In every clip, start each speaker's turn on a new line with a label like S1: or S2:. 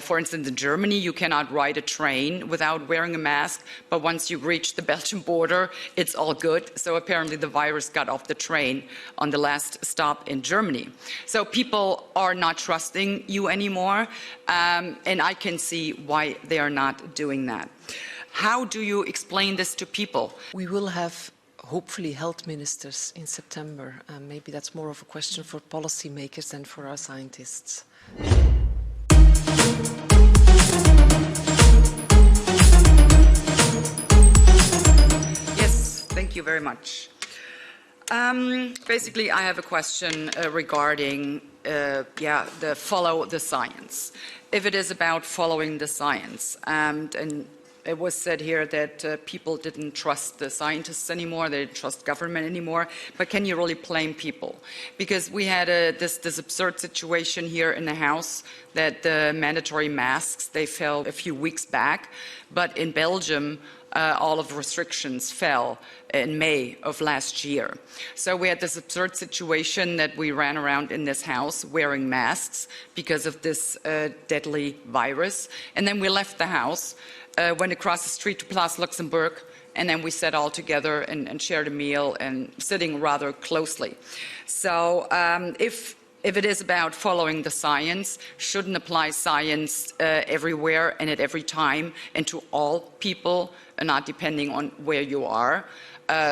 S1: For instance, in Germany, you cannot ride a train without wearing a mask, but once you reach the Belgian border, it's all good. So apparently the virus got off the train on the last stop in Germany. So people are not trusting you anymore, and I can see why they are not doing that. How do you explain this to people?
S2: We will have hopefully health ministers in September. Maybe that's more of a question for policymakers than for our scientists.
S1: Yes, thank you very much. Basically, I have a question regarding the follow the science. If it is about following the science, and it was said here that people didn't trust the scientists anymore, they didn't trust government anymore, but can you really blame people? Because we had this absurd situation here in the House that the mandatory masks, they fell a few weeks back, but in Belgium, all of the restrictions fell in May of last year. So we had this absurd situation that we ran around in this house wearing masks because of this deadly virus. And then we left the house, went across the street to Place Luxembourg, and then we sat all together and shared a meal and sitting rather closely. So if it is about following the science, shouldn't apply science everywhere and at every time and to all people, not depending on where you are.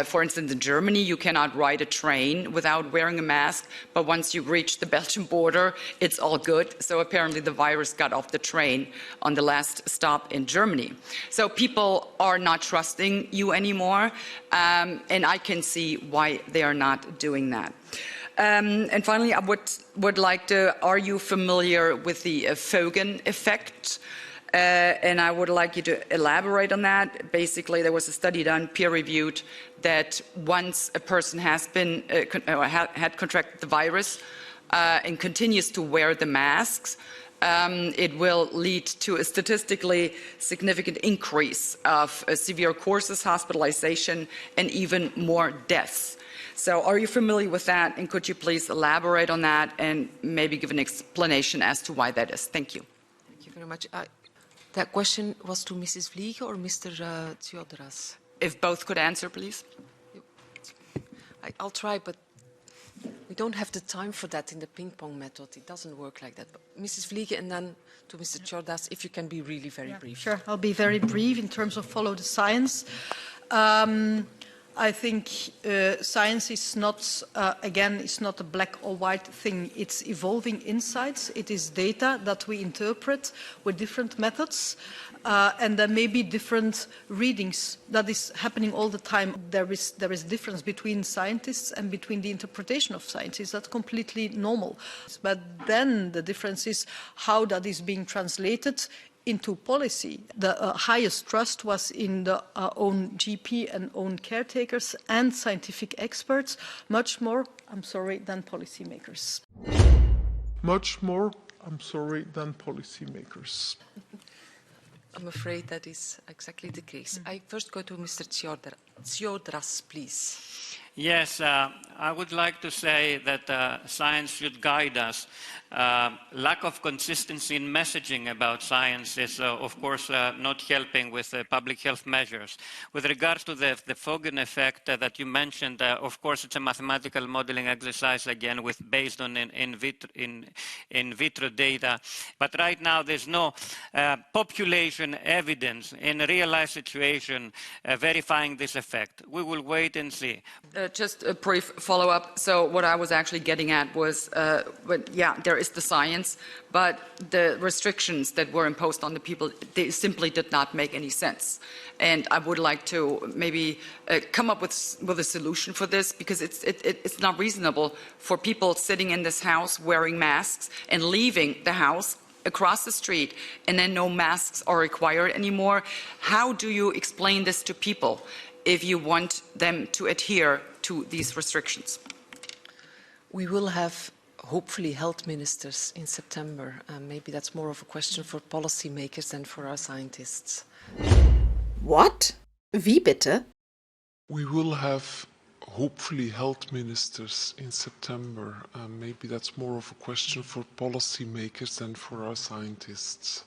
S1: For instance, in Germany, you cannot ride a train without wearing a mask, but once you reach the Belgian border, it's all good. So apparently the virus got off the train on the last stop in Germany. So people are not trusting you anymore, and I can see why they are not doing that. And finally, I would like to, are you familiar with the Fogen effect? And I would like you to elaborate on that. Basically, there was a study done, peer-reviewed, that once a person has been had contracted the virus and continues to wear the masks, it will lead to a statistically significant increase of severe courses, hospitalization, and even more deaths. So are you familiar with that, and could you please elaborate on that and maybe give an explanation as to why that is? Thank you.
S2: Thank you very much. That question was to Mrs. Vliegen or Mr. Theodoras?
S1: If both could answer, please.
S2: I'll try, but we don't have the time for that in the ping-pong method. It doesn't work like that. But Mrs. Vliegen, and then to Mr. Theodoras, if you can be really very brief.
S3: Sure, I'll be very brief in terms of follow the science. I think science is not, again, it's not a black or white thing. It's evolving insights. It is data that we interpret with different methods. And there may be different readings. That is happening all the time. There is difference between scientists and between the interpretation of scientists. That's completely normal. But then the difference is how that is being translated into policy. The highest trust was in the own GP and own caretakers and scientific experts, much more, I'm sorry, than policymakers.
S4: Much more, I'm sorry, than policymakers.
S2: I'm afraid that is exactly the case. I first go to Mr. Theodoras, please.
S5: Yes, I would like to say that science should guide us. Lack of consistency in messaging about science is, of course, not helping with public health measures. With regards to the Fogen effect that you mentioned, of course, it's a mathematical modeling exercise, again, based on in vitro data. But right now, there's no population evidence in a real-life situation verifying this effect. We will wait and see.
S1: Just a brief follow-up. So what I was actually getting at was, there is the science, but the restrictions that were imposed on the people, they simply did not make any sense. And I would like to maybe come up with a solution for this, because it's not reasonable for people sitting in this house wearing masks and leaving the house across the street, and then no masks are required anymore. How do you explain this to people if you want them to adhere to these restrictions?
S2: We will have hopefully health ministers in September. Maybe that's more of a question for policymakers than for our scientists.
S6: What? Wie bitte?
S4: We will have hopefully health ministers in September. Maybe that's more of a question for policymakers than for our scientists.